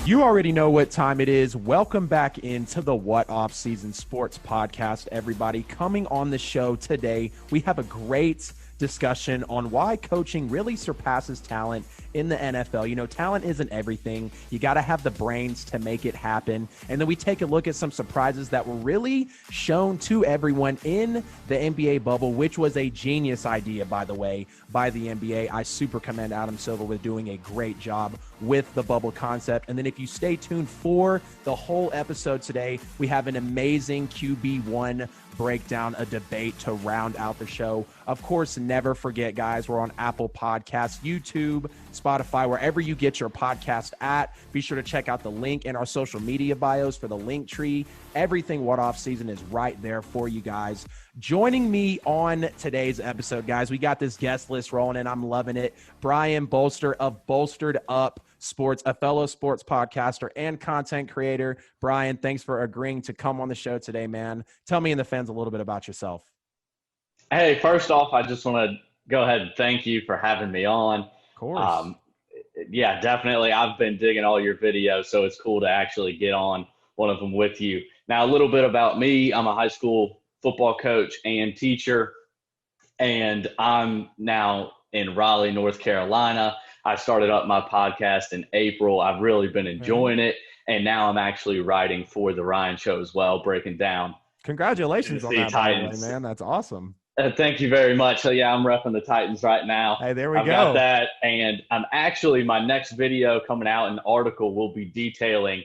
You already know what time it is. Welcome back into the What Off-Season Sports Podcast, everybody. Coming on the show today, we have a great discussion on why coaching really surpasses talent in the NFL. You know, talent isn't everything. You got to have the brains to make it happen. And then we take a look at some surprises that were really shown to everyone in the NBA bubble, which was a genius idea, by the way, by the NBA. I super commend Adam Silver with doing a great job with the bubble concept. And then if you stay tuned for the whole episode today, we have an amazing QB1 breakdown, a debate to round out the show. Of course, never forget, guys, we're on Apple Podcasts, YouTube, Spotify, wherever you get your podcast at. Be sure to check out the link in our social media bios for the link tree. Everything What Off Season is right there for you guys. Joining me on today's episode, guys, we got this guest list rolling and I'm loving it. Brian Bolster of Bolstered Up Sports, a fellow sports podcaster and content creator. Brian, thanks for agreeing to come on the show today, man. Tell me and the fans a little bit about yourself. Hey, first off, I just want to go ahead and thank you for having me on. Of course. Yeah, definitely. I've been digging all your videos, so it's cool to actually get on one of them with you. Now, a little bit about me. I'm a high school football coach and teacher, and I'm now in Raleigh, North Carolina. I started up my podcast in April. I've really been enjoying it, and now I'm actually writing for The Ryan Show as well, breaking down. Congratulations on that, Titans. man. That's awesome. Thank you very much. So, yeah, I'm repping the Titans right now. Hey, there we I've go. got that, and I'm actually, my next video coming out, an article will be detailing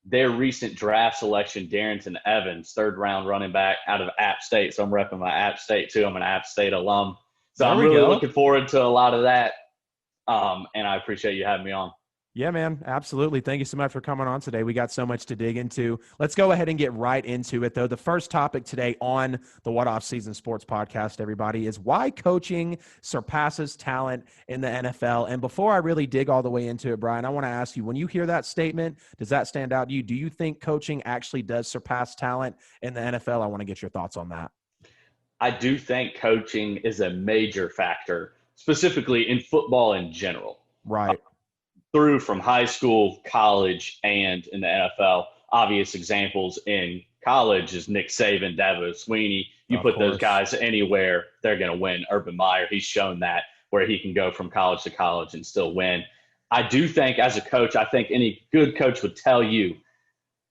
their recent draft selection, Darrington Evans, third-round running back out of App State. So I'm repping my App State, too. I'm an App State alum. So I'm really looking forward to a lot of that, and I appreciate you having me on. Yeah, man, absolutely. Thank you so much for coming on today. We got so much to dig into. Let's go ahead and get right into it, though. The first topic today on the What Off Season Sports Podcast, everybody, is why coaching surpasses talent in the NFL. And before I really dig all the way into it, Brian, I want to ask you, when you hear that statement, does that stand out to you? Do you think coaching actually does surpass talent in the NFL? I want to get your thoughts on that. I do think coaching is a major factor, specifically in football in general. Right. Through from high school, college, and in the NFL. Obvious examples in college is Nick Saban, Dabo Swinney. You put those guys anywhere, they're going to win. Urban Meyer, he's shown that, where he can go from college to college and still win. I do think as a coach, I think any good coach would tell you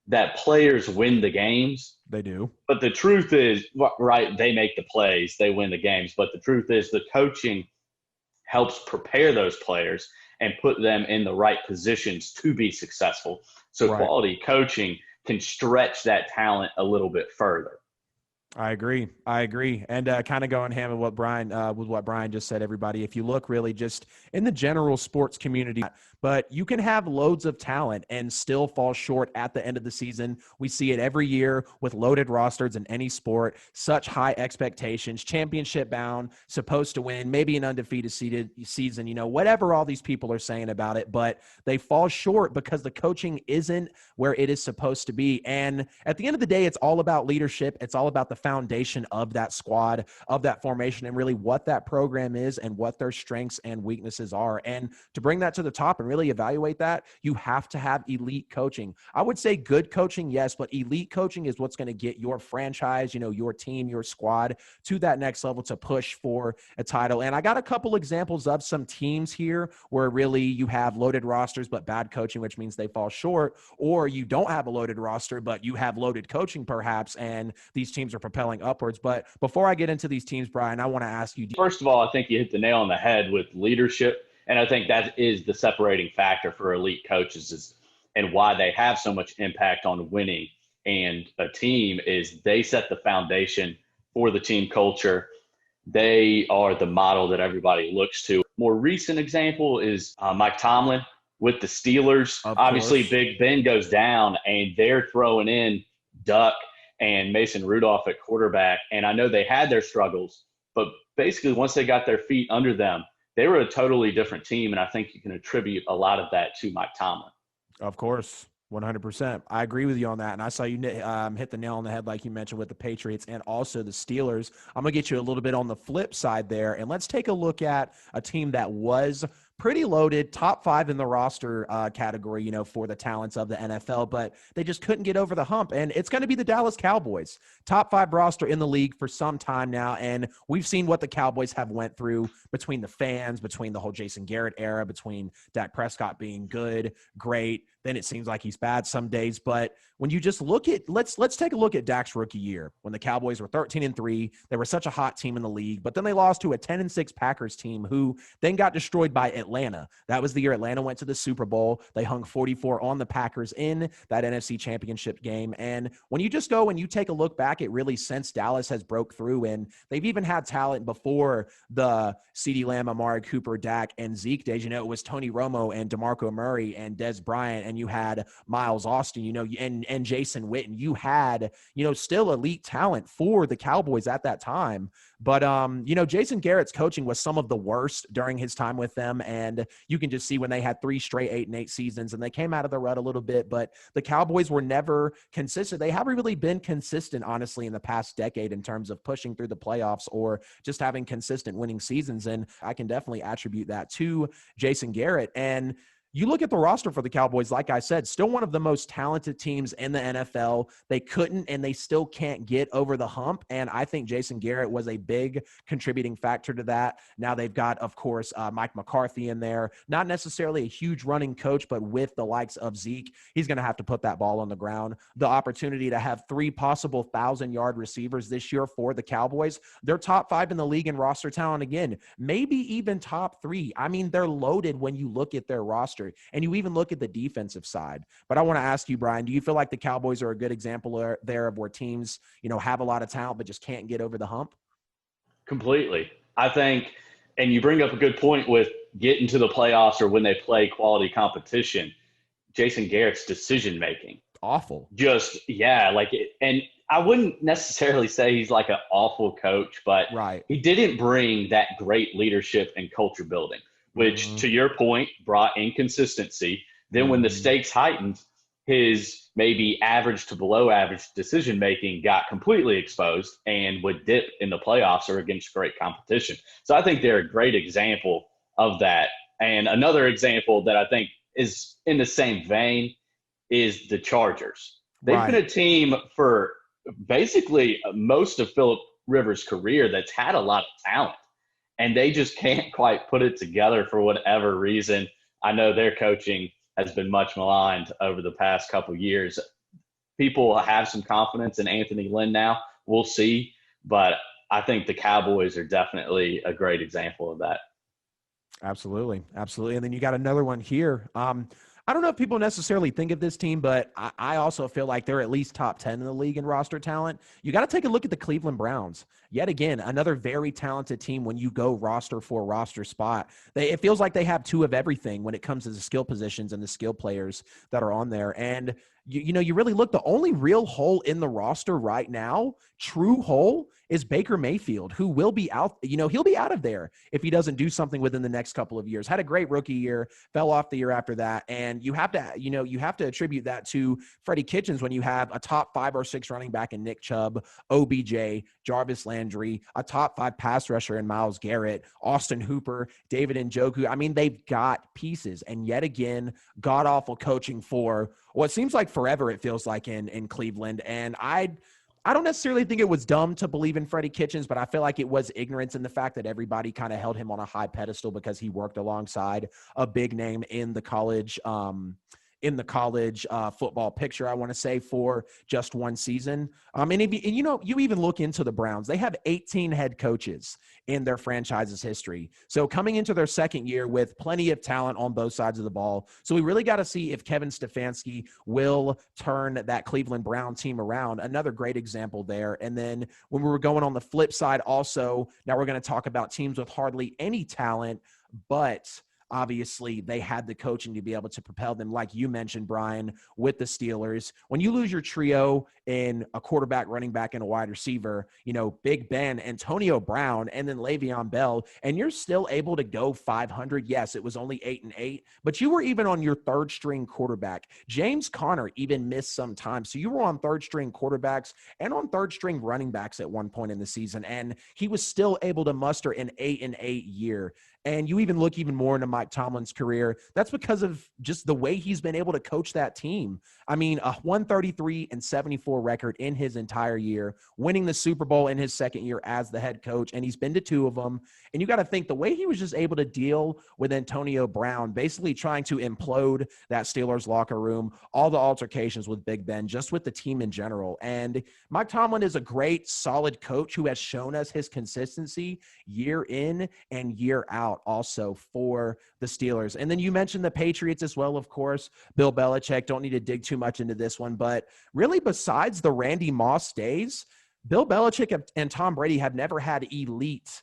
that players win the games. They do. But the truth is, right, they make the plays, they win the games. But the truth is the coaching helps prepare those players and put them in the right positions to be successful. So quality coaching can stretch that talent a little bit further. I agree. And kind of going hand with what Brian just said, everybody, if you look really just in the general sports community, but you can have loads of talent and still fall short at the end of the season. We see it every year with loaded rosters in any sport, such high expectations, championship bound, supposed to win, maybe an undefeated season, you know, whatever all these people are saying about it, but they fall short because the coaching isn't where it is supposed to be. And at the end of the day, it's all about leadership. It's all about the foundation of that squad, of that formation, and really what that program is and what their strengths and weaknesses are. And to bring that to the top and really evaluate that, you have to have elite coaching. I would say good coaching, yes, but elite coaching is what's going to get your franchise, you know, your team, your squad to that next level to push for a title. And I got a couple examples of some teams here where really you have loaded rosters but bad coaching, which means they fall short, or you don't have a loaded roster but you have loaded coaching perhaps, and these teams are propelling upwards. But before I get into these teams, Brian, I want to ask you. First of all, I think you hit the nail on the head with leadership. And I think that is the separating factor for elite coaches and why they have so much impact on winning and a team is they set the foundation for the team culture. They are the model that everybody looks to. More recent example is Mike Tomlin with the Steelers. Obviously, Big Ben goes down and they're throwing in Duck and Mason Rudolph at quarterback. And I know they had their struggles, but basically once they got their feet under them, they were a totally different team. And I think you can attribute a lot of that to Mike Tomlin. Of course. 100%. I agree with you on that. And I saw you hit the nail on the head, like you mentioned, with the Patriots and also the Steelers. I'm going to get you a little bit on the flip side there. And let's take a look at a team that was pretty loaded, top 5 in the roster category, for the talents of the NFL, but they just couldn't get over the hump. And it's going to be the Dallas Cowboys, top 5 roster in the league for some time now. And we've seen what the Cowboys have went through between the fans, between the whole Jason Garrett era, between Dak Prescott being good, great. Then it seems like he's bad some days. But when you just look at, let's take a look at Dak's rookie year when the Cowboys were 13-3. They were such a hot team in the league, but then they lost to a 10-6 Packers team who then got destroyed by Atlanta. That was the year Atlanta went to the Super Bowl. They hung 44 on the Packers in that NFC Championship game. And when you just go and you take a look back at really since Dallas has broke through, and they've even had talent before the CeeDee Lamb, Amari Cooper, Dak, and Zeke days. It was Tony Romo and DeMarco Murray and Dez Bryant, and you had Miles Austin, and Jason Witten. You had, still elite talent for the Cowboys at that time. But, Jason Garrett's coaching was some of the worst during his time with them. And you can just see when they had 3 straight 8-8 seasons and they came out of the rut a little bit, but the Cowboys were never consistent. They haven't really been consistent, honestly, in the past decade in terms of pushing through the playoffs or just having consistent winning seasons. And I can definitely attribute that to Jason Garrett. And you look at the roster for the Cowboys, like I said, still one of the most talented teams in the NFL. They couldn't and they still can't get over the hump. And I think Jason Garrett was a big contributing factor to that. Now they've got, of course, Mike McCarthy in there. Not necessarily a huge running coach, but with the likes of Zeke, he's going to have to put that ball on the ground. The opportunity to have 3 possible 1,000-yard receivers this year for the Cowboys. They're top 5 in the league in roster talent again, maybe even top 3. I mean, they're loaded when you look at their roster. And you even look at the defensive side. But I want to ask you, Brian, do you feel like the Cowboys are a good example there of where teams, have a lot of talent but just can't get over the hump? Completely. I think, and you bring up a good point with getting to the playoffs or when they play quality competition, Jason Garrett's decision-making. Awful. And I wouldn't necessarily say he's like an awful coach, but right. He didn't bring that great leadership and culture building, which to your point brought inconsistency. Then when the stakes heightened, his maybe average to below average decision-making got completely exposed and would dip in the playoffs or against great competition. So I think they're a great example of that. And another example that I think is in the same vein is the Chargers. They've been a team for basically most of Phillip Rivers' career that's had a lot of talent. And they just can't quite put it together for whatever reason. I know their coaching has been much maligned over the past couple of years. People have some confidence in Anthony Lynn now. We'll see. But I think the Cowboys are definitely a great example of that. Absolutely. Absolutely. And then you got another one here. I don't know if people necessarily think of this team, but I also feel like they're at least top 10 in the league in roster talent. You got to take a look at the Cleveland Browns. Yet again, another very talented team when you go roster for roster spot. It feels like they have 2 of everything when it comes to the skill positions and the skill players that are on there. And, you really look, the only real hole in the roster right now, true hole, is Baker Mayfield, who will be out. He'll be out of there if he doesn't do something within the next couple of years. Had a great rookie year, fell off the year after that. And you have to attribute that to Freddie Kitchens when you have a top 5 or 6 running back in Nick Chubb, OBJ, Jarvis Landry, a top 5 pass rusher in Myles Garrett, Austin Hooper, David Njoku. I mean, they've got pieces. And yet again, god-awful coaching for what seems like forever, it feels like in Cleveland. And I don't necessarily think it was dumb to believe in Freddie Kitchens, but I feel like it was ignorance in the fact that everybody kind of held him on a high pedestal because he worked alongside a big name in the college football picture, I want to say, for just one season. You even look into the Browns, they have 18 head coaches in their franchise's history. So coming into their second year with plenty of talent on both sides of the ball. So we really got to see if Kevin Stefanski will turn that Cleveland Brown team around. Another great example there. And then when we were going on the flip side also, now we're going to talk about teams with hardly any talent, but obviously they had the coaching to be able to propel them, like you mentioned, Brian, with the Steelers. When you lose your trio in a quarterback, running back, and a wide receiver, Big Ben, Antonio Brown, and then Le'Veon Bell, and you're still able to go 500. Yes, it was only 8-8, but you were even on your third string quarterback. James Conner even missed some time. So you were on third string quarterbacks and on third string running backs at one point in the season, and he was still able to muster an 8-8 year. And you even look even more into Mike Tomlin's career. That's because of just the way he's been able to coach that team. I mean, a 133-74 record in his entire year, winning the Super Bowl in his second year as the head coach, and he's been to 2 of them. And you got to think the way he was just able to deal with Antonio Brown, basically trying to implode that Steelers locker room, all the altercations with Big Ben, just with the team in general. And Mike Tomlin is a great, solid coach who has shown us his consistency year in and year out also for the Steelers. And then you mentioned the Patriots as well, of course. Bill Belichick, don't need to dig too much into this one, but really besides the Randy Moss days, Bill Belichick and Tom Brady have never had elite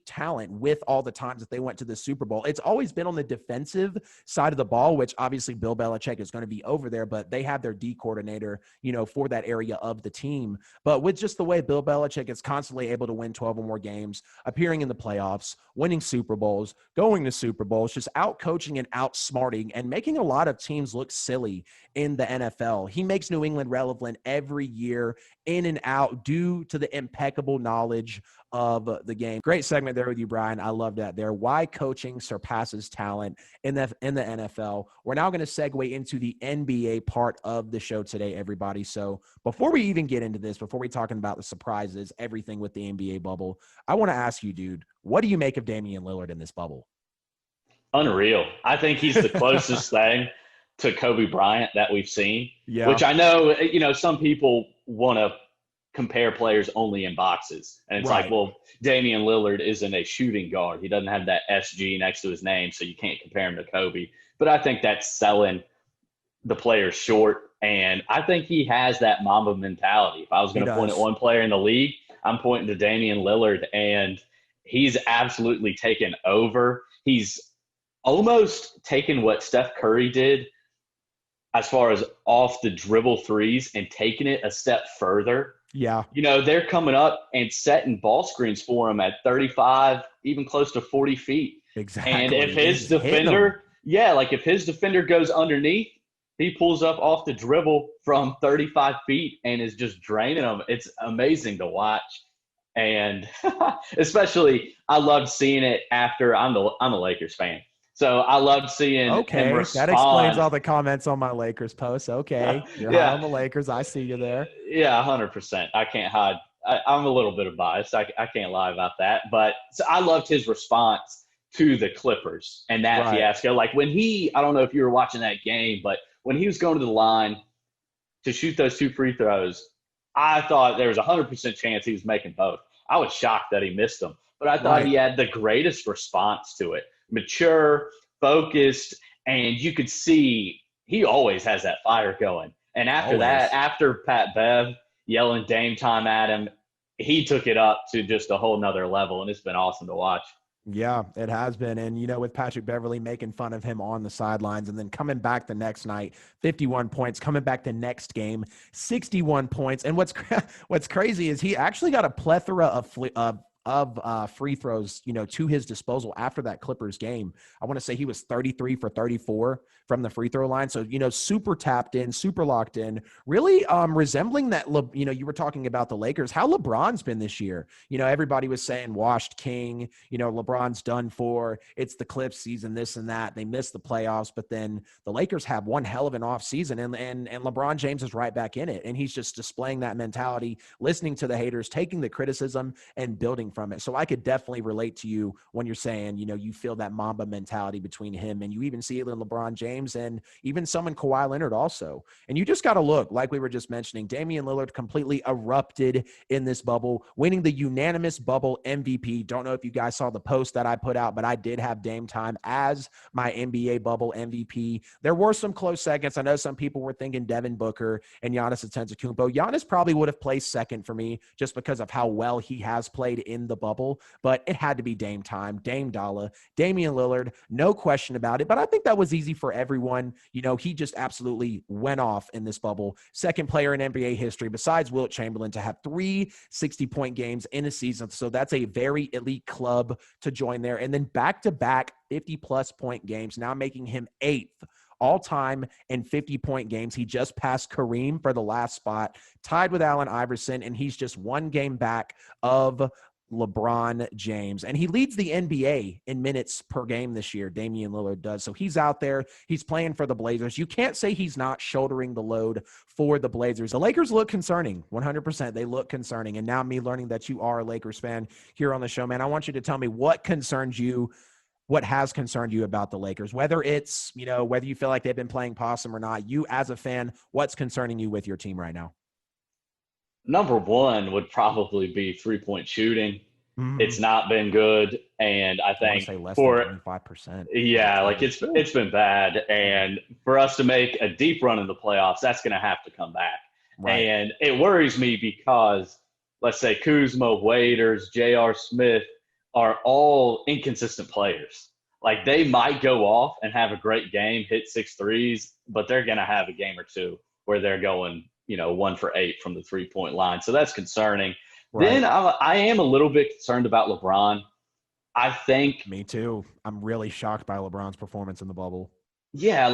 talent with all the times that they went to the Super Bowl. It's always been on the defensive side of the ball, which obviously Bill Belichick is going to be over there, but they have their D coordinator, for that area of the team. But with just the way Bill Belichick is constantly able to win 12 or more games, appearing in the playoffs, winning Super Bowls, going to Super Bowls, just out coaching and outsmarting and making a lot of teams look silly in the NFL. He makes New England relevant every year in and out due to the impeccable knowledge of the game. Great segment there with you, Brian. I love that there. Why coaching surpasses talent in the NFL. We're now going to segue into the NBA part of the show today, everybody. So before we even get into this, before we're talking about the surprises, everything with the NBA bubble, I want to ask you, dude, what do you make of Damian Lillard in this bubble? Unreal. I think he's the closest thing to Kobe Bryant that we've seen, Yeah. which I know, some people want to compare players only in boxes. And it's Right. like, well, Damian Lillard isn't a shooting guard. He doesn't have that SG next to his name, so you can't compare him to Kobe. But I think that's selling the player short. And I think he has that Mamba mentality. If I was going to point at one player in the league, I'm pointing to Damian Lillard. And he's absolutely taken over. He's almost taken what Steph Curry did as far as off the dribble threes and taking it a step further. Yeah. They're coming up and setting ball screens for him at 35, even close to 40 feet. Exactly. And if his defender, if his defender goes underneath, he pulls up off the dribble from 35 feet and is just draining them. It's amazing to watch. And especially I loved seeing it after I'm a Lakers fan. So I loved seeing him respond. That explains all the comments on my Lakers post. Okay. You're high on the Lakers. I see you there. Yeah, 100%. I can't hide. I'm a little bit of bias. I can't lie about that. But so I loved his response to the Clippers and that fiasco. Like when I don't know if you were watching that game, but when he was going to the line to shoot those 2 free throws, I thought there was a 100% chance he was making both. I was shocked that he missed them. But I thought he had the greatest response to it. Mature, focused, and you could see he always has that fire going. And after that, after Pat Bev yelling Dame time at him, he took it up to just a whole nother level, and it's been awesome to watch. Yeah, it has been. And, with Patrick Beverley making fun of him on the sidelines and then coming back the next night, 51 points, coming back the next game, 61 points. And what's crazy is he actually got a plethora of free throws, to his disposal after that Clippers game. I want to say he was 33 for 34 from the free throw line. So, super tapped in, super locked in, really resembling that, you were talking about the Lakers, how LeBron's been this year. Everybody was saying washed king, LeBron's done for, it's the Clips season, this and that. They missed the playoffs, but then the Lakers have one hell of an off season and LeBron James is right back in it. And he's just displaying that mentality, listening to the haters, taking the criticism and building from it. So I could definitely relate to you when you're saying, you feel that Mamba mentality between him, and you even see it in LeBron James and even some in Kawhi Leonard also. And you just got to look, like we were just mentioning, Damian Lillard completely erupted in this bubble, winning the unanimous bubble MVP. Don't know if you guys saw the post that I put out, but I did have Dame time as my NBA bubble MVP. There were some close seconds. I know some people were thinking Devin Booker and Giannis Antetokounmpo. Giannis probably would have placed second for me just because of how well he has played in the bubble, but it had to be Dame time, Dame Dollar, Damian Lillard, no question about it. But I think that was easy for everyone. He just absolutely went off in this bubble. Second player in NBA history besides Wilt Chamberlain to have 3 60-point games in a season. So that's a very elite club to join there. And then back-to-back 50-plus point games, now making him 8th all-time in 50-point games. He just passed Kareem for the last spot, tied with Allen Iverson, and he's just one game back of LeBron James, and he leads the NBA in minutes per game this year. Damian Lillard does. So he's out there. He's playing for the Blazers. You can't say he's not shouldering the load for the Blazers. The Lakers look concerning, 100%. They look concerning. And now me learning that you are a Lakers fan here on the show, man, I want you to tell me what concerns you, what has concerned you about the Lakers, whether it's, whether you feel like they've been playing possum or not. You as a fan, what's concerning you with your team right now? Number one would probably be 3-point shooting. Mm. It's not been good, and I I want to think say less for than 25%. yeah, like it's been bad, and for us to make a deep run in the playoffs, that's going to have to come back. Right. And it worries me because let's say Kuzma, Waiters, J.R. Smith are all inconsistent players. Like they might go off and have a great game, hit 6 threes, but they're going to have a game or two where they're going, 1 for 8 from the 3-point line. So that's concerning. Right. Then I am a little bit concerned about LeBron. I think. Me too. I'm really shocked by LeBron's performance in the bubble. Yeah,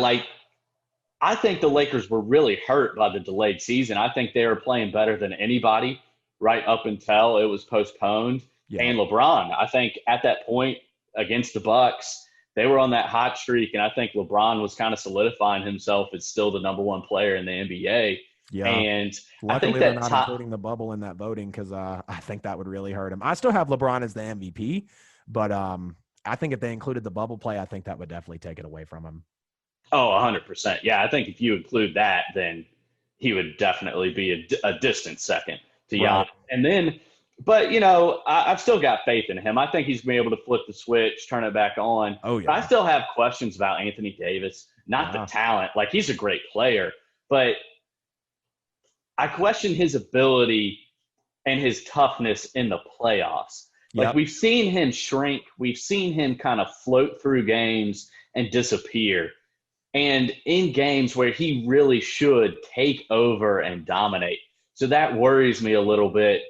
I think the Lakers were really hurt by the delayed season. I think they were playing better than anybody right up until it was postponed. Yeah. And LeBron, I think at that point against the Bucks, they were on that hot streak, and I think LeBron was kind of solidifying himself as still the number one player in the NBA. Yeah. And luckily I think they're that not including the bubble in that voting because I think that would really hurt him. I still have LeBron as the MVP, but I think if they included the bubble play, I think that would definitely take it away from him. Oh, 100%. Yeah, I think if you include that, then he would definitely be a distant second to Giannis. Right. And then, but, I've still got faith in him. I think he's been able to flip the switch, turn it back on. Oh, yeah. But I still have questions about Anthony Davis, not the talent. Like, he's a great player, but I question his ability and his toughness in the playoffs. Like, we've seen him shrink. We've seen him kind of float through games and disappear. And in games where he really should take over and dominate. So that worries me a little bit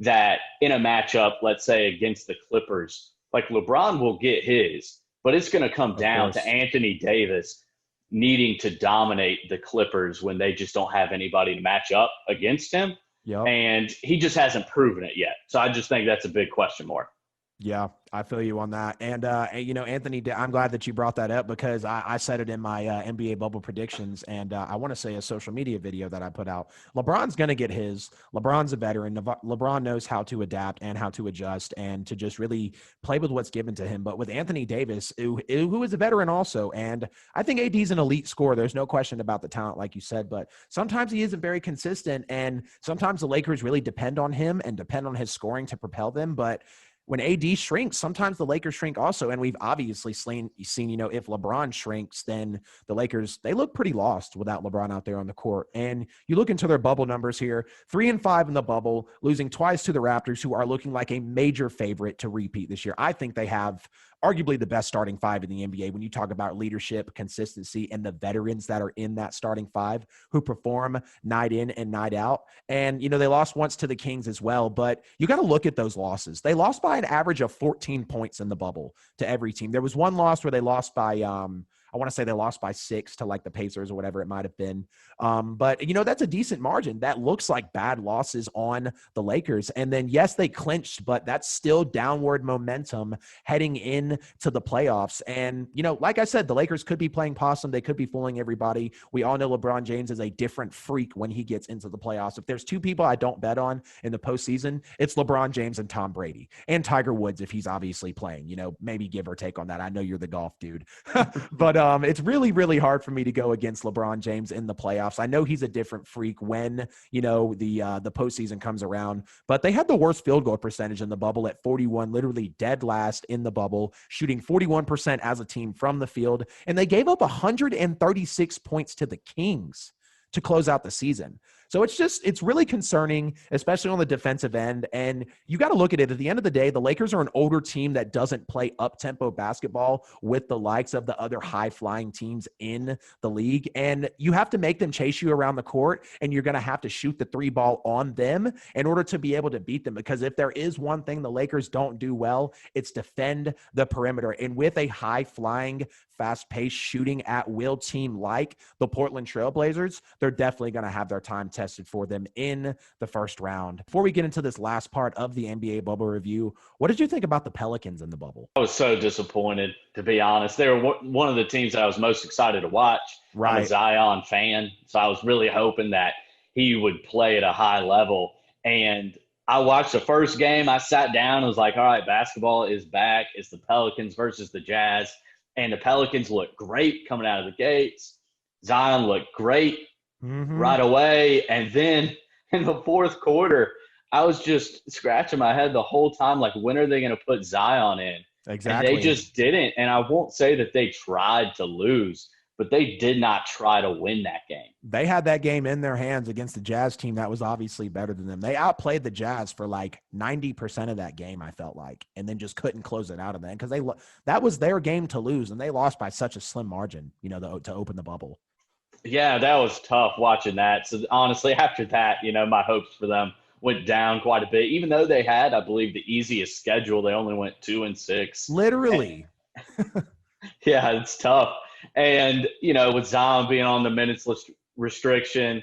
that in a matchup, let's say against the Clippers, like LeBron will get his, but it's going to come down to Anthony Davis needing to dominate the Clippers when they just don't have anybody to match up against him. Yep. And he just hasn't proven it yet. So I just think that's a big question mark. Yeah, I feel you on that. And Anthony, I'm glad that you brought that up because I said it in my NBA bubble predictions. And I want to say a social media video that I put out. LeBron's going to get his. LeBron's a veteran. LeBron knows how to adapt and how to adjust and to just really play with what's given to him. But with Anthony Davis, who is a veteran also, and I think AD is an elite scorer. There's no question about the talent, like you said. But sometimes he isn't very consistent. And sometimes the Lakers really depend on him and depend on his scoring to propel them. But when AD shrinks, sometimes the Lakers shrink also. And we've obviously seen, if LeBron shrinks, then the Lakers, they look pretty lost without LeBron out there on the court. And you look into their bubble numbers here, 3-5 in the bubble, losing twice to the Raptors, who are looking like a major favorite to repeat this year. I think they have arguably the best starting five in the NBA when you talk about leadership, consistency, and the veterans that are in that starting five who perform night in and night out. And, they lost once to the Kings as well, but you got to look at those losses. They lost by an average of 14 points in the bubble to every team. There was one loss where they lost by, I want to say they lost by 6 to like the Pacers or whatever it might have been. But, that's a decent margin. That looks like bad losses on the Lakers. And then, yes, they clinched, but that's still downward momentum heading into the playoffs. And, like I said, the Lakers could be playing possum. They could be fooling everybody. We all know LeBron James is a different freak when he gets into the playoffs. If there's two people I don't bet on in the postseason, it's LeBron James and Tom Brady and Tiger Woods if he's obviously playing, maybe give or take on that. I know you're the golf dude, but it's really, really hard for me to go against LeBron James in the playoffs. I know he's a different freak when, the postseason comes around, but they had the worst field goal percentage in the bubble at 41, literally dead last in the bubble, shooting 41% as a team from the field. And they gave up 136 points to the Kings to close out the season. So it's really concerning, especially on the defensive end. And you got to look at it. At the end of the day, the Lakers are an older team that doesn't play up-tempo basketball with the likes of the other high-flying teams in the league. And you have to make them chase you around the court, and you're going to have to shoot the 3 ball on them in order to be able to beat them. Because if there is one thing the Lakers don't do well, it's defend the perimeter. And with a high-flying, fast-paced shooting at will team like the Portland Trail Blazers, they're definitely going to have their time tested for them in the first round. Before we get into this last part of the NBA bubble review, what did you think about the Pelicans in the bubble? I was so disappointed, to be honest. They were one of the teams that I was most excited to watch. I'm a Right. Zion fan, so I was really hoping that he would play at a high level. And I watched the first game. I sat down and was like, all right, basketball is back. It's the Pelicans versus the Jazz. And the Pelicans looked great coming out of the gates. Zion looked great right away. And then in the fourth quarter, I was just scratching my head the whole time, like, when are they going to put Zion in? Exactly. And they just didn't. And I won't say that they tried to lose, but they did not try to win that game. They had that game in their hands against the Jazz team that was obviously better than them. They outplayed the Jazz for like 90% of that game, I felt like, and then just couldn't close it out of the end because that was their game to lose, and they lost by such a slim margin, to open the bubble. Yeah, that was tough watching that. So honestly, after that, my hopes for them went down quite a bit. Even though they had, I believe, the easiest schedule, they only went 2-6. Literally. Yeah, it's tough. And, with Zion being on the minutes restriction,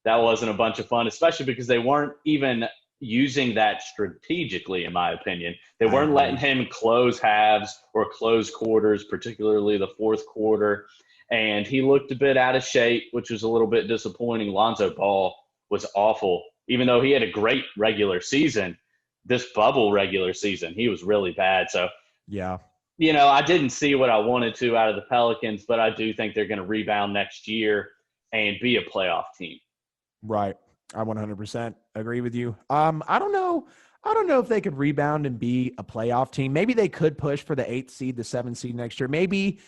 that wasn't a bunch of fun, especially because they weren't even using that strategically, in my opinion. They weren't letting him close halves or close quarters, particularly the fourth quarter. And he looked a bit out of shape, which was a little bit disappointing. Lonzo Ball was awful. Even though he had a great regular season, this bubble regular season, he was really bad. So, yeah. I didn't see what I wanted to out of the Pelicans, but I do think they're going to rebound next year and be a playoff team. Right. I 100% agree with you. I don't know if they could rebound and be a playoff team. Maybe they could push for the 8th seed, the 7th seed next year. Maybe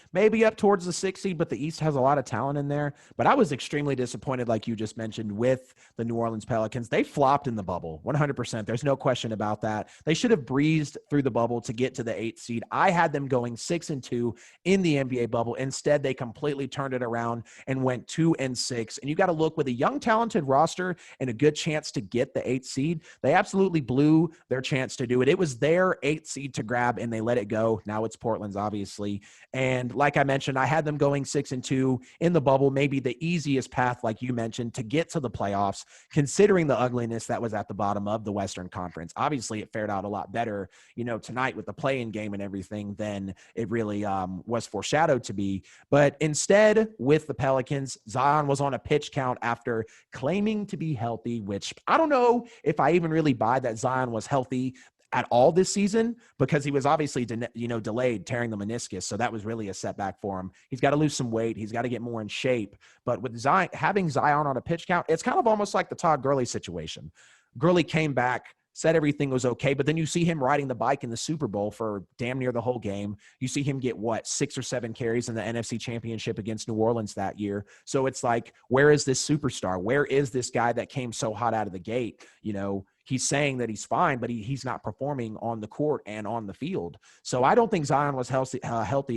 up towards the 6th seed, but the East has a lot of talent in there. But I was extremely disappointed, like you just mentioned, with the New Orleans Pelicans. They flopped in the bubble, 100%. There's no question about that. They should have breezed through the bubble to get to the 8th seed. I had them going 6-2 in the NBA bubble. Instead, they completely turned it around and went 2-6. And you got to look with a young, talented roster and a good chance to get the 8th seed. They absolutely blew their chance to do it. It was their 8th seed to grab, and they let it go. Now it's Portland's, obviously. And like I mentioned, I had them going 6-2 in the bubble, maybe the easiest path, like you mentioned, to get to the playoffs, considering the ugliness that was at the bottom of the Western Conference. Obviously, it fared out a lot better, tonight with the play-in game and everything than it really was foreshadowed to be. But instead, with the Pelicans, Zion was on a pitch count after claiming to be healthy, which I don't know if I even really buy that Zion was healthy at all this season, because he was obviously, delayed tearing the meniscus. So that was really a setback for him. He's got to lose some weight. He's got to get more in shape. But with having Zion on a pitch count, it's kind of almost like the Todd Gurley situation. Gurley came back, said everything was okay, but then you see him riding the bike in the Super Bowl for damn near the whole game. You see him get 6 or 7 carries in the NFC Championship against New Orleans that year. So it's like, where is this superstar? Where is this guy that came so hot out of the gate? He's saying that he's fine, but he's not performing on the court and on the field. So I don't think Zion was healthy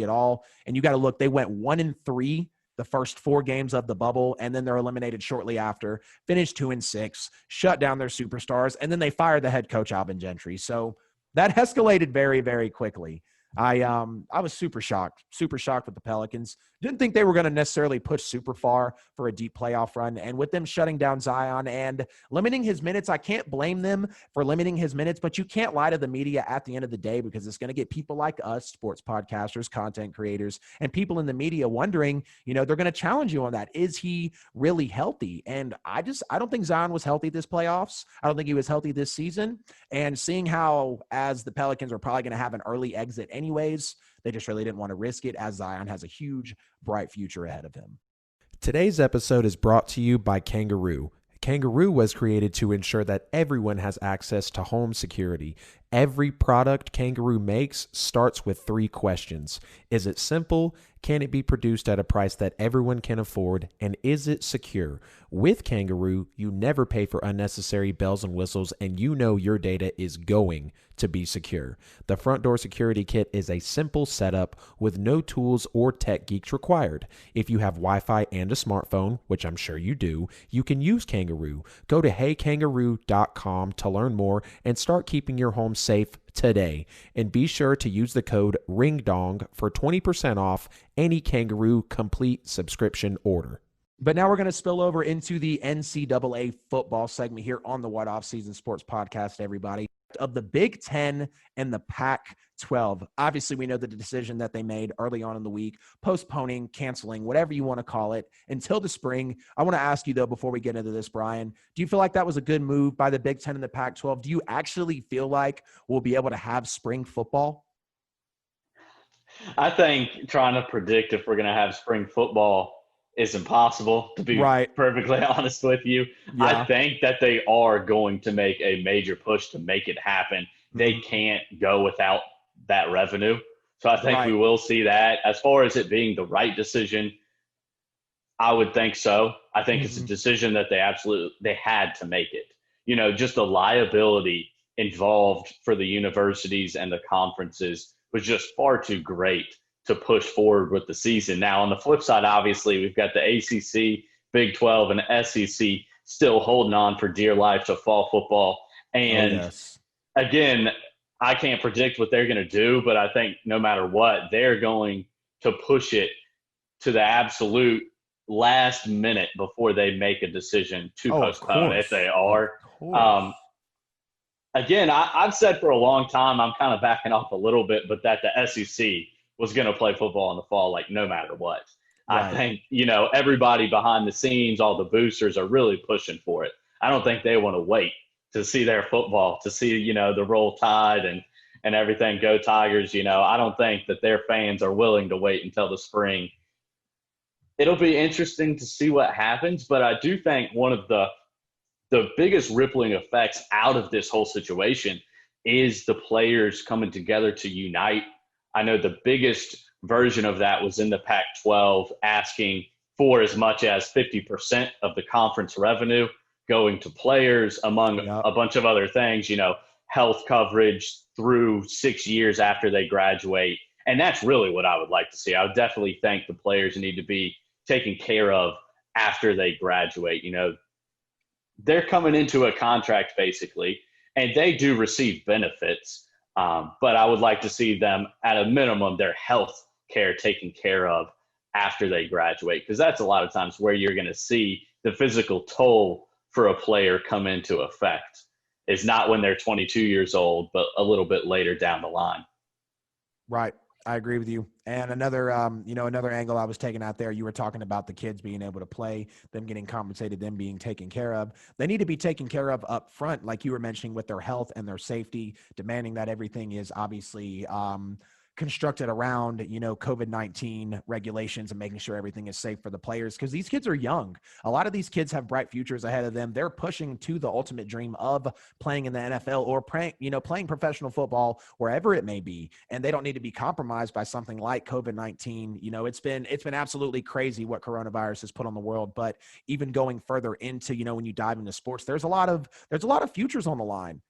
at all. And you got to look, they went 1-3 the first 4 games of the bubble, and then they're eliminated shortly after, finished 2-6, shut down their superstars, and then they fired the head coach, Alvin Gentry. So that escalated very, very quickly. I was super shocked with the Pelicans. Didn't think they were going to necessarily push super far for a deep playoff run. And with them shutting down Zion and limiting his minutes, I can't blame them for limiting his minutes, but you can't lie to the media at the end of the day, because it's going to get people like us, sports podcasters, content creators, and people in the media wondering, they're going to challenge you on that. Is he really healthy? And I don't think Zion was healthy this playoffs. I don't think he was healthy this season. And seeing how, as the Pelicans are probably going to have an early exit anyways, they just really didn't want to risk it, as Zion has a huge, bright future ahead of him. Today's episode is brought to you by Kangaroo. Kangaroo was created to ensure that everyone has access to home security. Every product Kangaroo makes starts with 3 questions. Is it simple? Can it be produced at a price that everyone can afford? And is it secure? With Kangaroo, you never pay for unnecessary bells and whistles, and your data is going to be secure. The front door security kit is a simple setup with no tools or tech geeks required. If you have Wi-Fi and a smartphone, which I'm sure you do, you can use Kangaroo. Go to heykangaroo.com to learn more and start keeping your home safe today. And be sure to use the code RINGDONG for 20% off any Kangaroo complete subscription order. But now we're going to spill over into the NCAA football segment here on the What Off-Season Sports Podcast, everybody. Of the Big Ten and the Pac-12. Obviously, we know the decision that they made early on in the week, postponing, canceling, whatever you want to call it, until the spring. I want to ask you, though, before we get into this, Brian, do you feel like that was a good move by the Big Ten and the Pac-12? Do you actually feel like we'll be able to have spring football? I think trying to predict if we're going to have spring football is impossible, to be Right. perfectly honest with you. I Yeah. think that they are going to make a major push to make it happen. They can't go without that revenue. So I think we Right. will see that. As far as it being the right decision, I would think so. I think it's a decision that they had to make it. Just the liability involved for the universities and the conferences was just far too great to push forward with the season. Now, on the flip side, obviously, we've got the ACC, Big 12, and SEC still holding on for dear life to fall football. And yes. again, I can't predict what they're going to do, but I think no matter what, they're going to push it to the absolute last minute before they make a decision to Oh, of postpone if course. they Of are. course. Um, Again, I've said for a long time, I'm kind of backing off a little bit, but that the SEC was going to play football in the fall, like no matter what. I Right. think, everybody behind the scenes, all the boosters are really pushing for it. I don't think they want to wait to see their football, to see, the Roll Tide and everything, go Tigers. I don't think that their fans are willing to wait until the spring. It'll be interesting to see what happens, but I do think one of the biggest rippling effects out of this whole situation is the players coming together to unite. I know the biggest version of that was in the Pac 12 asking for as much as 50% of the conference revenue going to players, among Yep. a bunch of other things, health coverage through 6 years after they graduate. And that's really what I would like to see. I would definitely think the players need to be taken care of after they graduate. They're coming into a contract basically, and they do receive benefits. But I would like to see them, at a minimum, their health care taken care of after they graduate, because that's a lot of times where you're going to see the physical toll for a player come into effect. Is not when they're 22 years old, but a little bit later down the line. Right. I agree with you. And another, another angle I was taking out there, you were talking about the kids being able to play, them getting compensated, them being taken care of. They need to be taken care of up front, like you were mentioning, with their health and their safety, demanding that everything is obviously constructed around, COVID-19 regulations and making sure everything is safe for the players, because these kids are young. A lot of these kids have bright futures ahead of them. They're pushing to the ultimate dream of playing in the NFL or playing professional football wherever it may be, and they don't need to be compromised by something like COVID-19. It's been absolutely crazy what coronavirus has put on the world. But even going further into, when you dive into sports, there's a lot of futures on the line,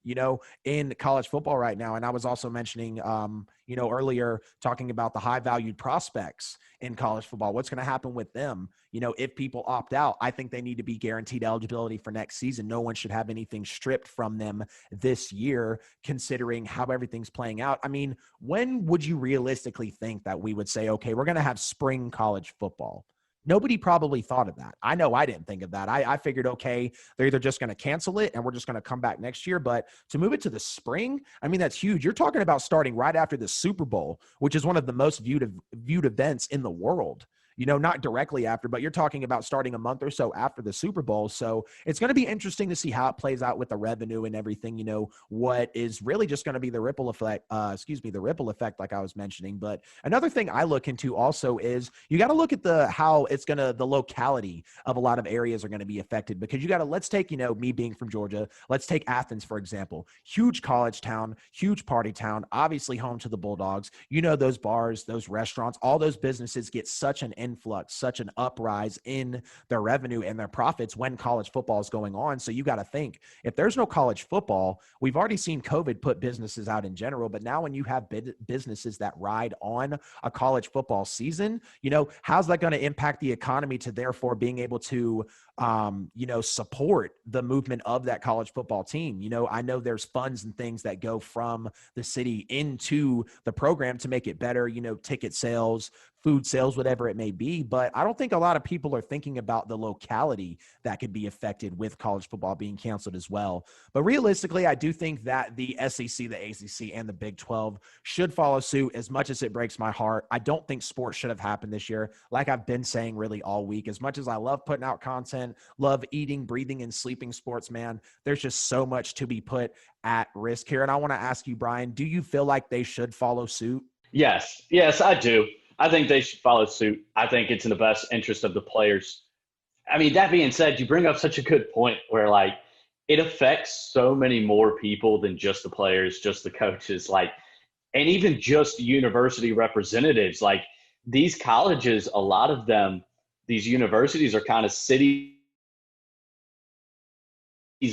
in college football right now. And I was also mentioning earlier, talking about the high valued prospects in college football. What's going to happen with them? If people opt out, I think they need to be guaranteed eligibility for next season. No one should have anything stripped from them this year, considering how everything's playing out. I mean, when would you realistically think that we would say, okay, we're going to have spring college football? Nobody probably thought of that. I know I didn't think of that. I figured, okay, they're either just going to cancel it and we're just going to come back next year. But to move it to the spring, I mean, that's huge. You're talking about starting right after the Super Bowl, which is one of the most viewed events in the world. Not directly after, but you're talking about starting a month or so after the Super Bowl. So it's going to be interesting to see how it plays out with the revenue and everything, what is really just going to be the ripple effect, like I was mentioning. But another thing I look into also is you got to look at the locality of a lot of areas are going to be affected, because let's take, me being from Georgia, let's take Athens, for example, huge college town, huge party town, obviously home to the Bulldogs. Those bars, those restaurants, all those businesses get such an influx, such an uprise in their revenue and their profits when college football is going on. So you got to think, if there's no college football, we've already seen COVID put businesses out in general, but now when you have businesses that ride on a college football season, how's that going to impact the economy to therefore being able to support the movement of that college football team. I know there's funds and things that go from the city into the program to make it better, ticket sales, food sales, whatever it may be. But I don't think a lot of people are thinking about the locality that could be affected with college football being canceled as well. But realistically, I do think that the SEC, the ACC, and the Big 12 should follow suit. As much as it breaks my heart, I don't think sports should have happened this year. Like I've been saying really all week, as much as I love putting out content, love eating, breathing, and sleeping sports, man, there's just so much to be put at risk here. And I want to ask you, Brian, do you feel like they should follow suit? Yes, I do. I think they should follow suit. I think it's in the best interest of the players. I mean, that being said, you bring up such a good point where, like, it affects so many more people than just the players, just the coaches, and even just university representatives. Like, these colleges, a lot of them, these universities are kind of cities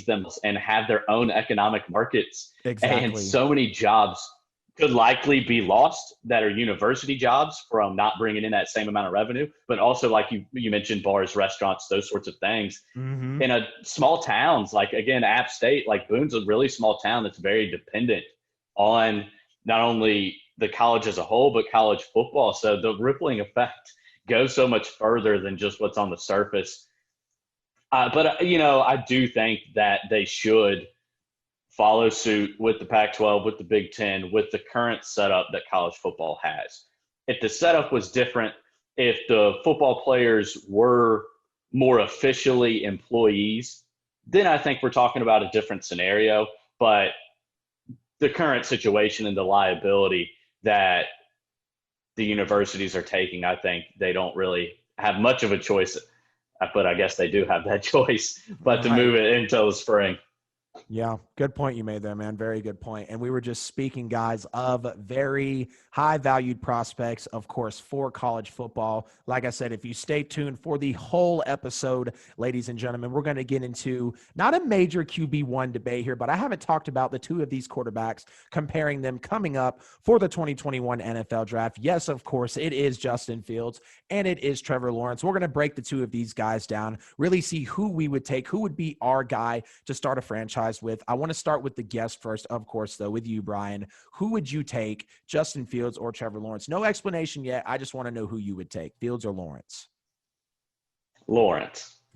themselves and have their own economic markets. Exactly. And so many jobs could likely be lost that are university jobs from not bringing in that same amount of revenue, but also, like you mentioned, bars, restaurants, those sorts of things. Mm-hmm. In a small towns, like, again, App State, like Boone's a really small town that's very dependent on not only the college as a whole, but college football. So the rippling effect goes so much further than just what's on the surface. But I do think that they should follow suit with the Pac-12, with the Big Ten, with the current setup that college football has. If the setup was different, if the football players were more officially employees, then I think we're talking about a different scenario. But the current situation and the liability that the universities are taking, I think they don't really have much of a choice. But I guess they do have that choice, but to move it until the spring. Yeah, good point you made there, man. Very good point. And we were just speaking, guys, of very high-valued prospects, of course, for college football. Like I said, if you stay tuned for the whole episode, ladies and gentlemen, we're going to get into not a major QB1 debate here, but I haven't talked about the two of these quarterbacks, comparing them coming up for the 2021 NFL Draft. Yes, of course, it is Justin Fields and it is Trevor Lawrence. We're going to break the two of these guys down, really see who we would take, who would be our guy to start a franchise with. I want to start with the guest first, of course, though, with you, Brian. Who would you take, Justin Fields or Trevor Lawrence? No explanation yet. I just want to know who you would take, Fields or Lawrence.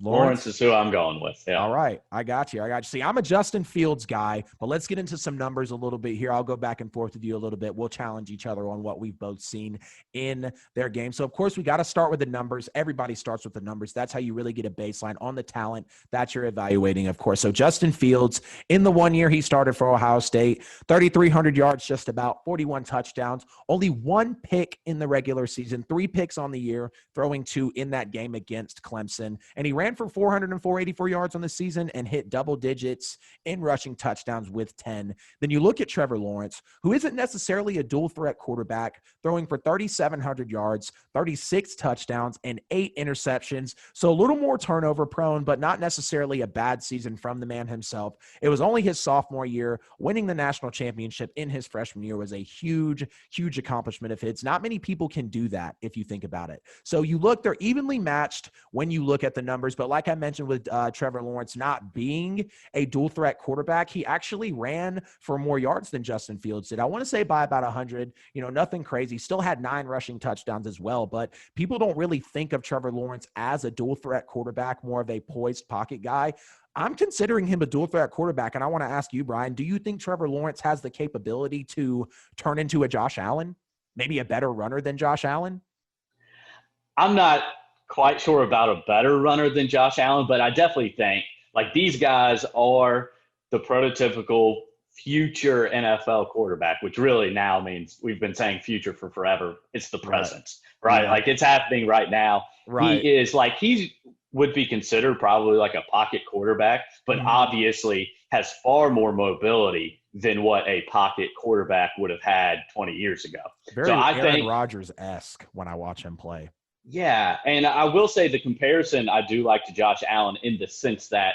Lawrence is who I'm going with. Yeah. All right. I got you. See, I'm a Justin Fields guy, but let's get into some numbers a little bit here. I'll go back and forth with you a little bit. We'll challenge each other on what we've both seen in their game. So, of course, we got to start with the numbers. Everybody starts with the numbers. That's how you really get a baseline on the talent that you're evaluating, of course. So, Justin Fields, in the 1 year he started for Ohio State, 3,300 yards, just about 41 touchdowns, only one pick in the regular season, 3 picks on the year, throwing 2 in that game against Clemson. And he ran for 484 yards on the season and hit double digits in rushing touchdowns with 10. Then you look at Trevor Lawrence, who isn't necessarily a dual threat quarterback, throwing for 3,700 yards, 36 touchdowns, and 8 interceptions. So a little more turnover prone, but not necessarily a bad season from the man himself. It was only his sophomore year. Winning the national championship in his freshman year was a huge, huge accomplishment of his. Not many people can do that if you think about it. So you look, they're evenly matched when you look at the numbers, but like I mentioned with Trevor Lawrence not being a dual threat quarterback, he actually ran for more yards than Justin Fields did. I want to say by about 100, nothing crazy. Still had 9 rushing touchdowns as well, but people don't really think of Trevor Lawrence as a dual threat quarterback, more of a poised pocket guy. I'm considering him a dual threat quarterback, and I want to ask you, Brian, do you think Trevor Lawrence has the capability to turn into a Josh Allen, maybe a better runner than Josh Allen? I'm not quite sure about a better runner than Josh Allen, but I definitely think these guys are the prototypical future NFL quarterback, which really now means we've been saying future for forever. It's the present, right? Yeah. It's happening right now. Right. He is he would be considered probably a pocket quarterback, but obviously has far more mobility than what a pocket quarterback would have had 20 years ago. Very Aaron Rodgers-esque when I watch him play. Yeah, and I will say the comparison I do like to Josh Allen in the sense that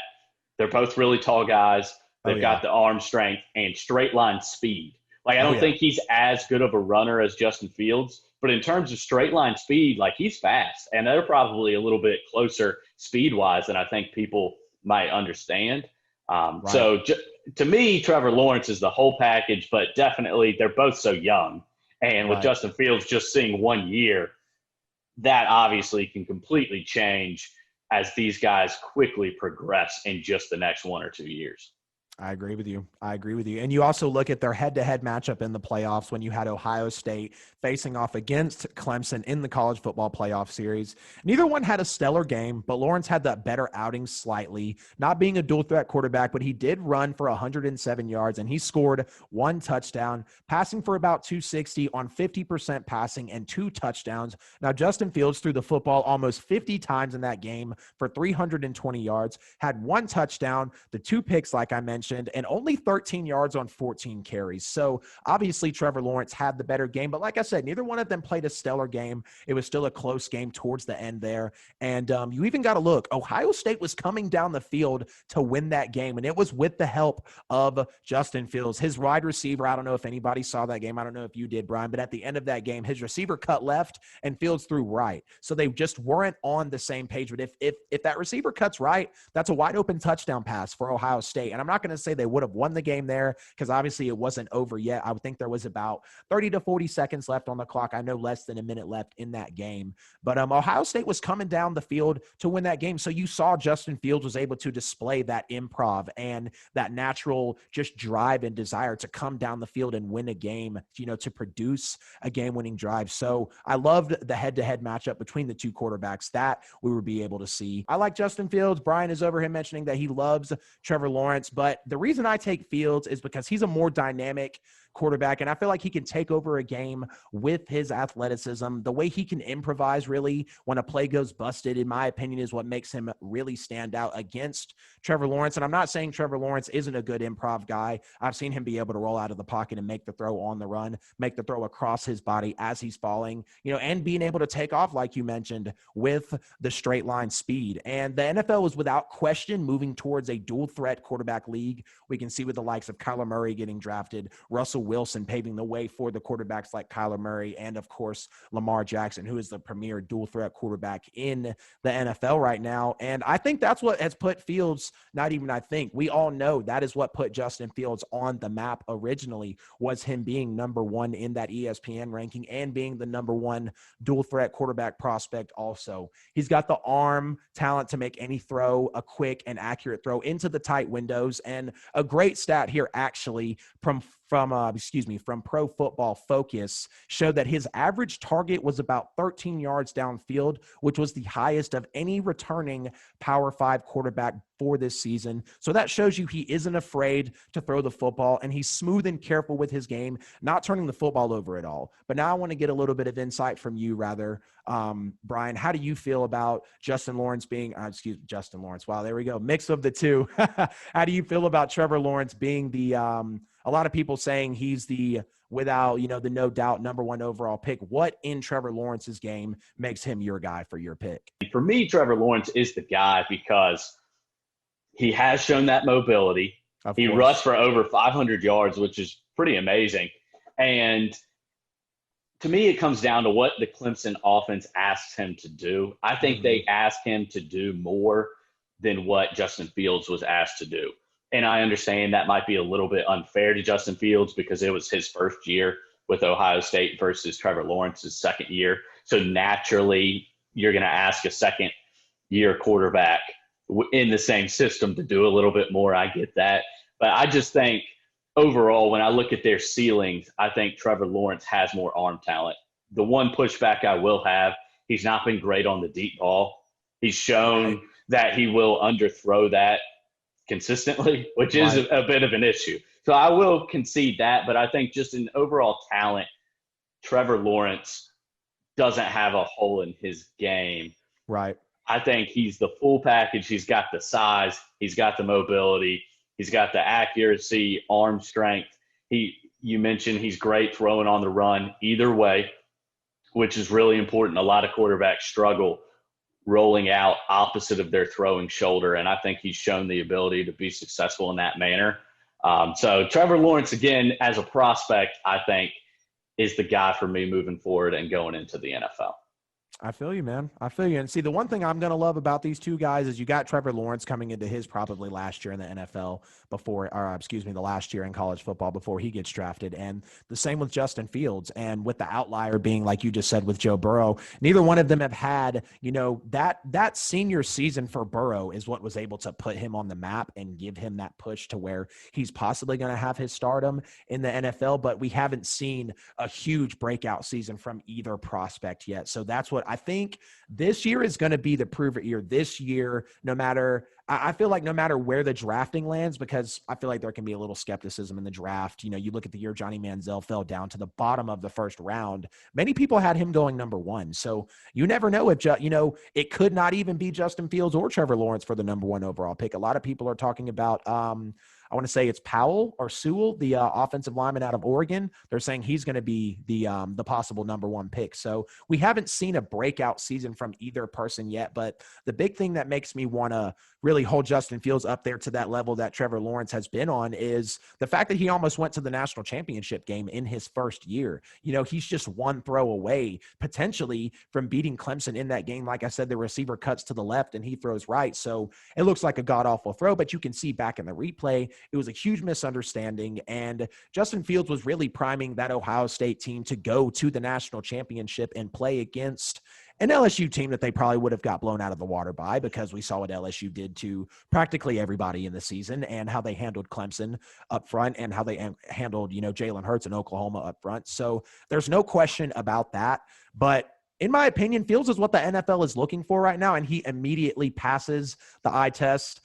they're both really tall guys. They've got the arm strength and straight line speed. I don't think he's as good of a runner as Justin Fields, But in terms of straight line speed, like he's fast, and they're probably a little bit closer speed wise than I think people might understand. Right. So to me, Trevor Lawrence is the whole package, but definitely they're both so young. And with Right. Justin Fields just seeing 1 year, that obviously can completely change as these guys quickly progress in just the next 1 or 2 years. I agree with you. And you also look at their head-to-head matchup in the playoffs when you had Ohio State facing off against Clemson in the college football playoff series. Neither one had a stellar game, but Lawrence had that better outing slightly, not being a dual threat quarterback, but he did run for 107 yards and he scored 1 touchdown, passing for about 260 on 50% passing and 2 touchdowns. Now, Justin Fields threw the football almost 50 times in that game for 320 yards, had 1 touchdown, the 2 picks, like I mentioned, and only 13 yards on 14 carries. So obviously Trevor Lawrence had the better game, but like I said, neither one of them played a stellar game. It was still a close game towards the end there. And you even got to look, Ohio State was coming down the field to win that game, and it was with the help of Justin Fields. His wide receiver, I don't know if anybody saw that game. I don't know if you did, Brian, but at the end of that game, his receiver cut left and Fields threw right. So they just weren't on the same page. But if that receiver cuts right, that's a wide open touchdown pass for Ohio State. And I'm not going to say they would have won the game there because obviously it wasn't over yet. I would think there was about 30 to 40 seconds left on the clock. I know less than a minute left in that game. But Ohio State was coming down the field to win that game. So you saw Justin Fields was able to display that improv and that natural just drive and desire to come down the field and win a game, to produce a game-winning drive. So I loved the head-to-head matchup between the two quarterbacks that we would be able to see. I like Justin Fields. Brian is over him mentioning that he loves Trevor Lawrence, but the reason I take Fields is because he's a more dynamic quarterback, and I feel like he can take over a game with his athleticism. The way he can improvise, really, when a play goes busted, in my opinion, is what makes him really stand out against Trevor Lawrence. And I'm not saying Trevor Lawrence isn't a good improv guy. I've seen him be able to roll out of the pocket and make the throw on the run, make the throw across his body as he's falling, and being able to take off, like you mentioned, with the straight line speed. And the NFL is without question moving towards a dual threat quarterback league. We can see with the likes of Kyler Murray getting drafted, Russell Wilson paving the way for the quarterbacks like Kyler Murray, and of course Lamar Jackson, who is the premier dual threat quarterback in the NFL right now. And I think that's what has put Fields, we all know that is what put Justin Fields on the map originally, was him being number 1 in that ESPN ranking and being the number 1 dual threat quarterback prospect also. He's got the arm talent to make any throw a quick and accurate throw into the tight windows. And a great stat here actually from Pro Football Focus showed that his average target was about 13 yards downfield, which was the highest of any returning Power 5 quarterback for this season. So that shows you he isn't afraid to throw the football, and he's smooth and careful with his game, not turning the football over at all. But now I want to get a little bit of insight from you, Brian. How do you feel about Justin Lawrence being Justin Lawrence? Wow, there we go. Mix of the two. How do you feel about Trevor Lawrence being the a lot of people saying he's the the no doubt number 1 overall pick? What in Trevor Lawrence's game makes him your guy for your pick? For me, Trevor Lawrence is the guy because he has shown that mobility. He rushed for over 500 yards, which is pretty amazing. And to me, it comes down to what the Clemson offense asks him to do. I think they asked him to do more than what Justin Fields was asked to do. And I understand that might be a little bit unfair to Justin Fields because it was his first year with Ohio State versus Trevor Lawrence's second year. So naturally, you're going to ask a second-year quarterback in the same system to do a little bit more. I get that. But I just think overall, when I look at their ceilings, I think Trevor Lawrence has more arm talent. The one pushback I will have, he's not been great on the deep ball. He's shown that he will underthrow that consistently, which is a bit of an issue. So I will concede that, but I think just in overall talent, Trevor Lawrence doesn't have a hole in his game. Right. I think he's the full package. He's got the size. He's got the mobility. He's got the accuracy, arm strength. You mentioned he's great throwing on the run either way, which is really important. A lot of quarterbacks struggle rolling out opposite of their throwing shoulder, and I think he's shown the ability to be successful in that manner. So Trevor Lawrence, again, as a prospect, I think is the guy for me moving forward and going into the NFL. I feel you, man. I feel you. And see, the one thing I'm going to love about these two guys is you got Trevor Lawrence coming into his probably last year in the NFL the last year in college football before he gets drafted. And the same with Justin Fields. And with the outlier being, like you just said, with Joe Burrow, neither one of them have had, that senior season for Burrow is what was able to put him on the map and give him that push to where he's possibly going to have his stardom in the NFL. But we haven't seen a huge breakout season from either prospect yet. So that's what I think this year is going to be the prove it year. This year, I feel like no matter where the drafting lands, because I feel like there can be a little skepticism in the draft. You look at the year Johnny Manziel fell down to the bottom of the first round. Many people had him going number 1. So you never know if, it could not even be Justin Fields or Trevor Lawrence for the number 1 overall pick. A lot of people are talking about, I want to say it's Powell or Sewell, the offensive lineman out of Oregon. They're saying he's going to be the possible number 1 pick. So we haven't seen a breakout season from either person yet. But the big thing that makes me want to really hold Justin Fields up there to that level that Trevor Lawrence has been on is the fact that he almost went to the national championship game in his first year. He's just one throw away potentially from beating Clemson in that game. Like I said, the receiver cuts to the left and he throws right. So it looks like a god-awful throw, but you can see back in the replay, it was a huge misunderstanding. And Justin Fields was really priming that Ohio State team to go to the national championship and play against an LSU team that they probably would have got blown out of the water by, because we saw what LSU did to practically everybody in the season and how they handled Clemson up front and how they handled, Jalen Hurts in Oklahoma up front. So there's no question about that. But in my opinion, Fields is what the NFL is looking for right now, and he immediately passes the eye test.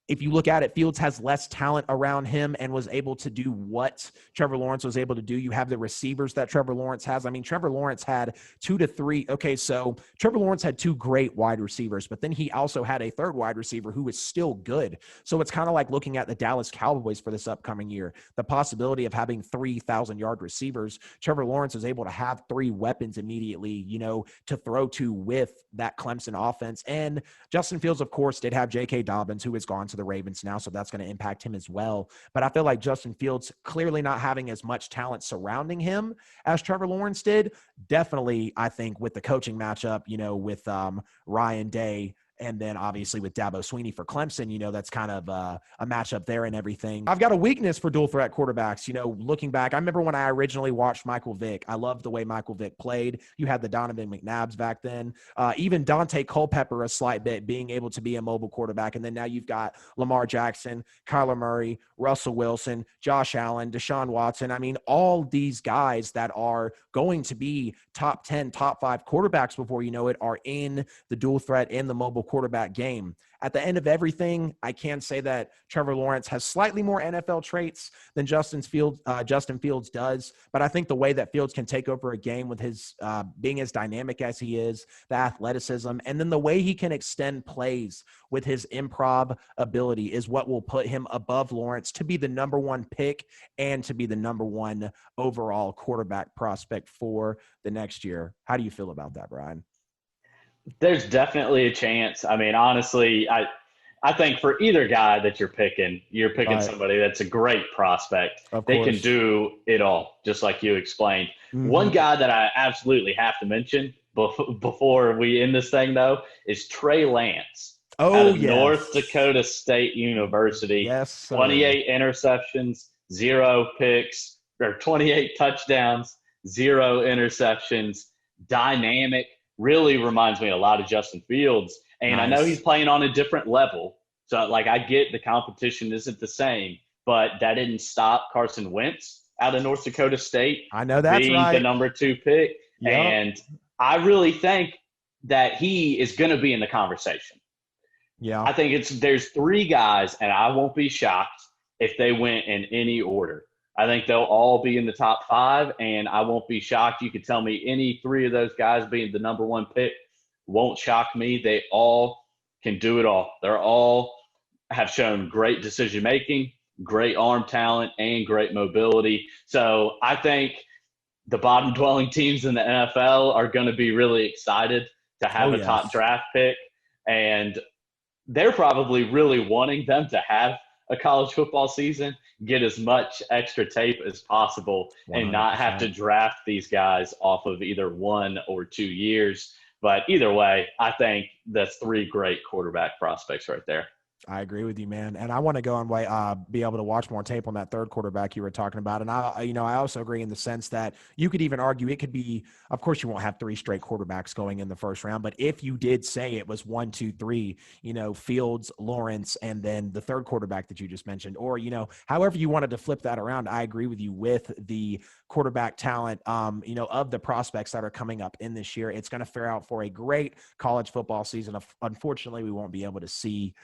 If you look at it, Fields has less talent around him and was able to do what Trevor Lawrence was able to do. You have the receivers that Trevor Lawrence has. I mean, Trevor Lawrence had 2 to 3. Okay, so Trevor Lawrence had 2 great wide receivers, but then he also had a third wide receiver who is still good. So it's kind of like looking at the Dallas Cowboys for this upcoming year. The possibility of having 3,000-yard receivers. Trevor Lawrence is able to have 3 weapons immediately, to throw to with that Clemson offense. And Justin Fields, of course, did have J.K. Dobbins, who has gone to the Ravens now, so that's going to impact him as well. But I feel like Justin Fields clearly not having as much talent surrounding him as Trevor Lawrence did. Definitely, I think with the coaching matchup, with Ryan Day, and then obviously with Dabo Swinney for Clemson, that's kind of a matchup there and everything. I've got a weakness for dual threat quarterbacks. Looking back, I remember when I originally watched Michael Vick. I loved the way Michael Vick played. You had the Donovan McNabbs back then. Even Dante Culpepper a slight bit, being able to be a mobile quarterback. And then now you've got Lamar Jackson, Kyler Murray, Russell Wilson, Josh Allen, Deshaun Watson. I mean, all these guys that are going to be top 10, top 5 quarterbacks before you know it are in the dual threat, in the mobile quarterback game. At the end of everything, I can say that Trevor Lawrence has slightly more NFL traits than Justin Fields does, but I think the way that Fields can take over a game with his being as dynamic as he is, the athleticism, and then the way he can extend plays with his improv ability is what will put him above Lawrence to be the number 1 pick and to be the number 1 overall quarterback prospect for the next year. How do you feel about that, Brian? There's definitely a chance. I mean, honestly, I think for either guy that you're picking right. Somebody that's a great prospect. They can do it all, just like you explained. Mm-hmm. One guy that I absolutely have to mention before we end this thing, though, is Trey Lance. Out of North Dakota State University. Yes, sir. 28 interceptions, 0 picks, or 28 touchdowns, 0 interceptions. Dynamic. Really reminds me a lot of Justin Fields. And nice. I know he's playing on a different level. So, I get the competition isn't the same, but that didn't stop Carson Wentz out of North Dakota State. I know that's being right. the number 2 pick. Yep. And I really think that he is going to be in the conversation. Yeah. I think there's 3 guys, and I won't be shocked if they went in any order. I think they'll all be in the top 5, and I won't be shocked. You could tell me any 3 of those guys being the number 1 pick won't shock me. They all can do it all. They're all have shown great decision-making, great arm talent, and great mobility. So I think the bottom-dwelling teams in the NFL are going to be really excited to have top draft pick, and they're probably really wanting them to have a college football season, get as much extra tape as possible and not have to 100%. draft these guys off of either 1 or 2 years. But either way, I think that's 3 great quarterback prospects right there. I agree with you, man. And I want to go and be able to watch more tape on that third quarterback you were talking about. And I also agree in the sense that you could even argue it could be, of course, you won't have 3 straight quarterbacks going in the first round, but if you did say it was 1, 2, 3, Fields, Lawrence, and then the third quarterback that you just mentioned, or, however you wanted to flip that around, I agree with you with the quarterback talent, of the prospects that are coming up in this year. It's going to fare out for a great college football season. Unfortunately, we won't be able to see,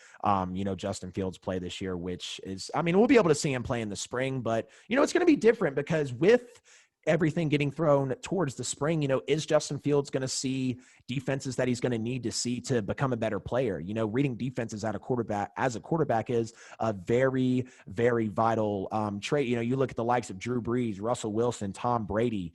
Justin Fields play this year, which is, we'll be able to see him play in the spring, but, it's going to be different because with everything getting thrown towards the spring, is Justin Fields going to see defenses that he's going to need to see to become a better player? Reading defenses as a quarterback is a very, very vital trait. You look at the likes of Drew Brees, Russell Wilson, Tom Brady,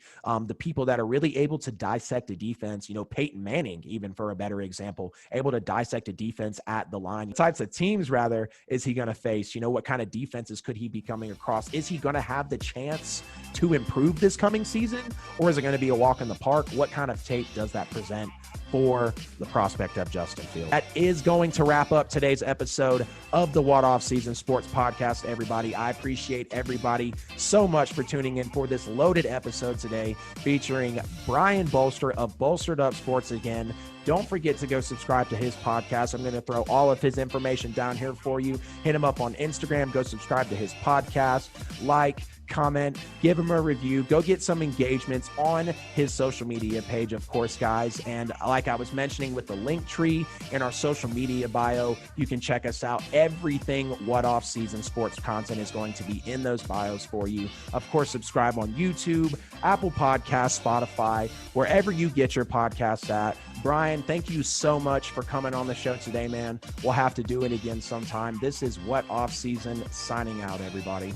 the people that are really able to dissect a defense, Peyton Manning, even for a better example, able to dissect a defense at the line. What types of teams, rather, is he going to face? What kind of defenses could he be coming across? Is he going to have the chance to improve this coming season, or is it going to be a walk in the park? What kind of tape does that present for the prospect of Justin Fields? That is going to wrap up today's episode of the What Off Season Sports Podcast, everybody. I appreciate everybody so much for tuning in for this loaded episode today featuring Brian Bolster of Bolstered Up Sports again. Don't forget to go subscribe to his podcast. I'm going to throw all of his information down here for you. Hit him up on Instagram. Go subscribe to his podcast. Like, comment, give him a review. Go get some engagements on his social media page, of course, guys. And like I was mentioning with the link tree in our social media bio, you can check us out. Everything What Off Season Sports content is going to be in those bios for you. Of course, subscribe on YouTube, Apple Podcasts, Spotify, wherever you get your podcasts at. Brian, thank you so much for coming on the show today, man. We'll have to do it again sometime. This is What Off Season signing out, everybody.